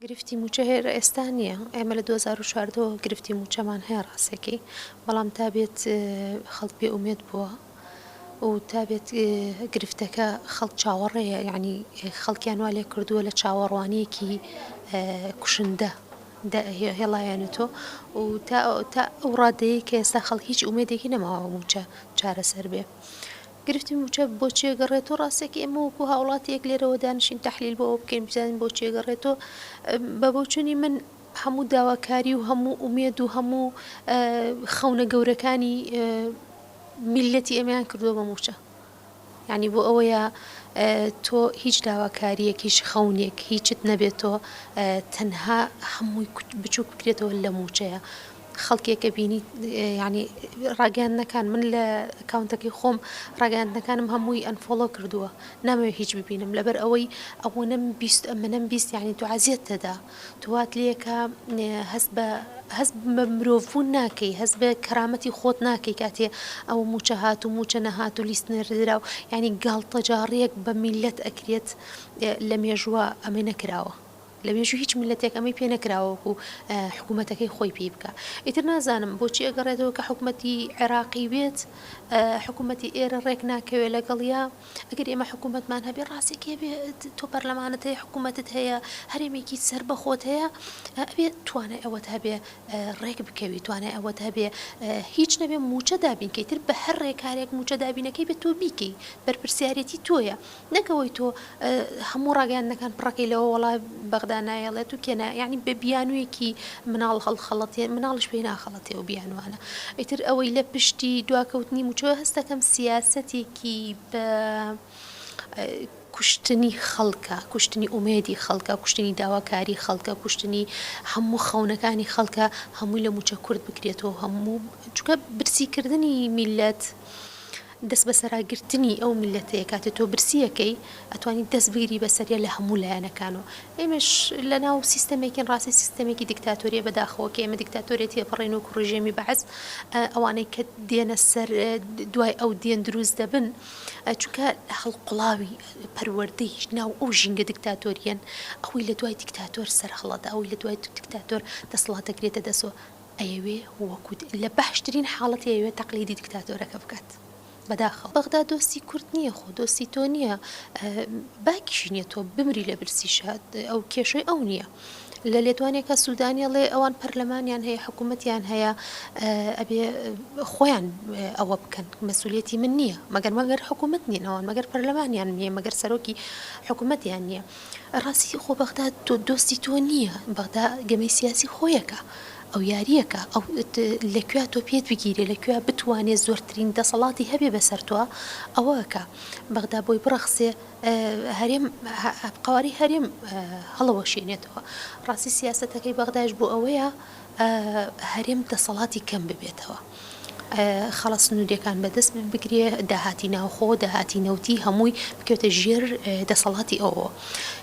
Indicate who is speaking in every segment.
Speaker 1: گرفتی موچە هێر ئێستا نییە ئێمە لە 2014 گرفتی موچەمان هەیە ڕاستێکی بەڵام تابێت خەڵک بێ ئومێد بووە و تابێت گرفتەکە خەڵک چاوەڕێیە یعنی خەڵکیان وا لێ کردووە لە چاوەڕوانیەکی کوشندە هێڵایەنێتۆ و تا ئەو ڕادەیە کە ئێستا خەڵک هیچ ئومێدێکی نەماوە موچە چارەسەر بێ گرفتی موچە بۆچی گەڕێتەوە ڕاستێکی ئێمە وەکو هاوڵاتیەک لێرەوە دانیشین تەحلیل بۆ بکەین بزانین بۆچی گەڕێتەوە بە بۆچوونی من هەموو داواکاری و هەموو ئومێد و هەموو خەونە گەورەکانی میلەتی ئێمەیان کردووە بە موچە یعنی بۆ ئەوەیە تۆ هیچ داواکاریەک هیچ خەونێک هیچت نەبێتەوە تەنها هەمووی بچووک بکرێتەوە لە موچەیە خەڵکێکە بینی ینی ڕاگەاندنەکان من لە ئەکاونتەکەی خۆم ڕاگەاندنەکانم هەمووی ئەنفۆلۆ کردووە نامەوێت هیچ ببینم لەبەر ئەوەی ئەوە نەمبیست ئەمە نەمبیست یعنی تو عەزیەت تەدا توات لێکە هەست بە مرۆڤبوون ناکەی هەست بە کەرامەتی خۆت ناکەی کاتێ ئەو موچە هات و موچە نەهات و لیست نەردرا و ینی گاڵتەجاڕیەک بە میلەت ئەکرێت لە مێژووە ئەمە نەکراوە لە مێژوو هیچ میلەتێک ئەمەی پێ نەکراوەکو حکوومەتەکەی خۆی پێی بکە ئیتر نازانم بۆچی ئەگەڕێتەوە کە حکوومەتی عێراقی بێت حکوومەتی ئێرە ڕێک ناکەوێت لەگەڵیا ئەگەر ئێمە حکوومەتمان هەبێ ڕاستێکی بێت تۆ پەرلەمانت هەیە حکوومەتت هەیە هەرێمێکی سەر بەخۆت هەیە ئەبێت توانای ئەوەت هەبێ ڕێک بکەوی توانای ئەوەت هەبێ هیچ نەبێ موچە دابینکەی تر بە هەر ڕێکارێک موچە دابینەکەی بێت تۆ بیکەی بەرپرسیارەتی تۆیە نەکەوەی تۆ هەموو ڕاگەاندنەکان پڕەکەی لەوە وەڵای بەغدانایەڵێت و کێنە یعنی بە بیانوویەکی مناڵ هەڵخەڵەتێ مناڵش پێی ناخەڵەتێ و بیانوانە ئیتر ئەوەی لە پشتی دواکەوتنی موچە هەستەکەم سیاسەتێکی بە کوشتنی خەڵکە کوشتنی ئومێدی خەڵکە کوشتنی داواکاری خەڵکە کوشتنی هەموو خەونەکانی خەڵکە هەمووی لە موچە کورد بکرێتەوە هەموو چونکە برسیکردنی میلەت دەست بەسەراگرتنی ئەو میلەتەیە کاتێ تۆ برسیەکەی ئەتوانی دەست بگیری بەسەریە لە هەموو لایەنەکانەوە ئێمەش لە ناو سیستەمێکی ڕاستی سیستەمێکی دیکتاتۆریە بەداخەوە کە ئێمە دیکتاتۆرێتی پەڕێن و ڕژێمی بەعەز ئەوانەی کە دێنە سەر دوای ئەو دێن دروست دەبن چونکە هەڵقوڵاوی پەروەردەی ناو ئەو ژینگە دیکتاتۆریەن ئەوەی لە دوای دیکتاتۆر سەرهەڵەدا ئەوەی لە دوای دیکتاتۆر دەسەڵاتەگرێتە دەسەوە ئەیەوێ وەکو لە باشترین حاڵەتی ئەوێ تەقلیدی دیکتاتۆرەکە بکات بەداخەوە بەغدا دۆستی کورد نییە خۆ دۆستی تۆ نییە باکیشی نییە تۆ بمری لە برسیشات ئەو کێشەی ئەو نییە لە لێتوانێکە سوودانیەڵێ ئەوان پەرلەمانیان هەیە حکوومەتیان هەیە ئەبێ خۆیان ئەوە بکەن مەسوولێتی من نییە مەگەر حکوومەت نین ئەوان مەگەر پەرلەمانیان نییە مەگەر سەرۆکی حکوومەتیان نییە ڕاستی خۆ بەغدا تۆ دۆستی تۆ نییە بەغدا گەمەی سیاسی خۆیەکە ئەو یاریەکە ئەو لەکوێ تۆ پێت بگیرێ لەکوێ بتوانێت زۆرترین دەسەڵاتی هەبێ بەسەر تۆ ئەوەکە بەغدا بۆی بڕەخسێ هەرێم قواری هەرێم هەڵەوە شێنێتەوە ڕاستی سیاسەتەکەی بەغداش بۆ ئەوەیە هەرێم دەسەڵاتی کەم ببێتەوە خەڵە سنوورەکان بەدەست بگرێ داهاتی ناوخۆ داهاتی نەوتی هەمووی بکەوتە ژێر دەسەڵاتی ئەوە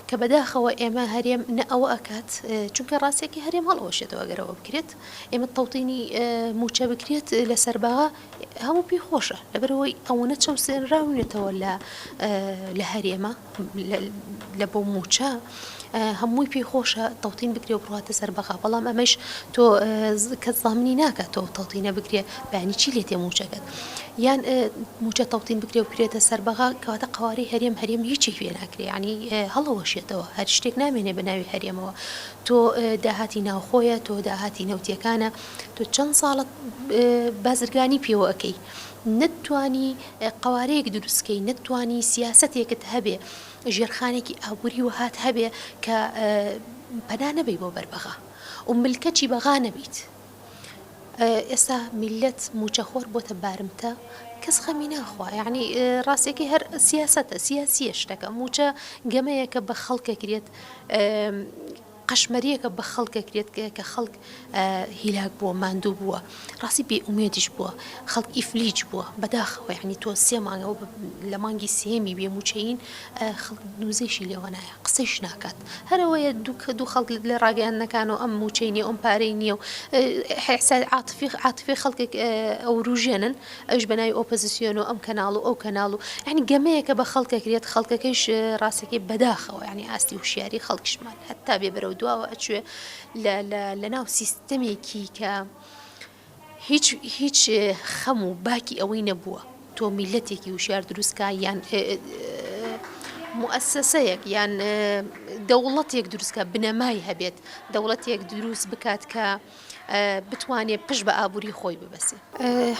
Speaker 1: کە بەداخەوە ئێمە هەرێم نە ئەوە ئەکات چونکە ڕاستێکی هەرێم هەڵەوەشێتەوە گەرەوە بکرێت ئێمە تەوتینی موچە بکرێت لە سەرباغا هەموو پێی خۆشە لەبەرەوەی ئەوەنە چەوسێنراونێتەوە لە هەرێمە لە بۆ موچە هەمووی پێی خۆشە تەوتین بکرێ و بڕاتە سەربەغا بەڵام ئەمەش تۆ کە زامنی ناکات تۆ تەوتینە بکرێ بەانی چی لێتێ موچەکەت یان موچە تەوتین بکرێ و بکرێتە سەربەغا کەواتە قواری هەرێم هیچی پێ ناکرێ ینی هەڵەوەشێتەوە هەر شتێک نامێنێ بە ناوی هەرێمەوە تۆ داهاتی ناوخۆیە تۆ داهاتی نەوتیەکانە تۆ چەند ساڵت بازرگانی پێوە ئەەکەی نەتوانی قوارەیەک دروستکەی نەتوانی سیاسەتێکت هەبێ ژێرخانێکی ئابووری و هات هەبێ کە پەنا نەبەی بۆ بەربەغا و ملکەچی بەغا نەبیت ئێستا میلەت موچەخۆر بۆتە بارمتە کەس خەمی ناخوا یعنی ڕاستێکی هەر سیاسەتە سیاسیە شتەکە موچە گەمەیەکە بە خەڵکەکرێت قەشمەریەکە بە خەڵکەکرێت کە خەڵک هیلاک بووە ماندوو بووە ڕاستی بێ ئومێدیش بووە خەڵک ئیفلیج بووە بەداخەوە یعنی تۆ سێ مانگەوە لە مانگی سێمی بێ موچەین خەڵک نووزەیشی لێوە نایە قسەیش ناکات هەرەوەیە دوو خەڵک لە ڕاگەیاندنەکان و ئەم موچەی نیە ئەم پارەی نییە و عاتفی خەڵکێک ئەو ڕوژێنن ئەوش بەناوی ئۆپۆزیسیۆن و ئەم کەناڵ و ئەو کەناڵ و یعنی گەمەیەکە بە خەڵکەکرێت خەڵکەکەیش ڕاستەکەی بەداخەوە یعنی ئاستی وشیاری خەڵکیشمان هەتا بێ بەرەو دواوە ئەچێ لە ناو سیستەمێکی کە هیچ خەم و باکی ئەوەی نەبووە تۆ میلەتێکی وشار دروستکە یان مؤسسەیەک یان دەوڵەتێک دروستکە بنەمای هەبێت دەوڵەتێک دروست بکات کە بتوانێت پشت بە ئابووری خۆی ببەسێ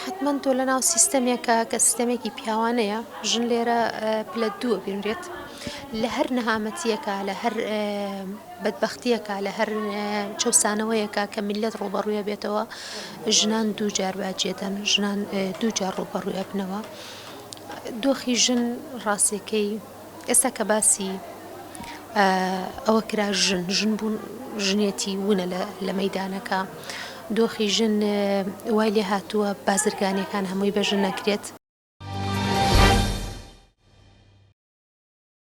Speaker 1: حتمما تۆ لە ناو سیستەمێکە کە سیستەمێکی پیاوانەیە ژن لێرە پلە دووە بینرێت لە هەر نەهامەتیەکە لە هەر بەدبەختیەکە لە هەر چەسانەوەیەکە کە میلەت ڕوبەڕوویە بێتەوە ژنان دوو جار باجێدەن ژنان دوو جار ڕوبەڕوویە بنەوە دۆخی ژن ڕاستیەکەی ئێستا کە باسی ئەوە کرا ژن بوون ژنێتی وونە لە مەیدانەکە دۆخی ژن وای لێ هاتووە بازرگانیەکان هەمووی بە ژن نەکرێت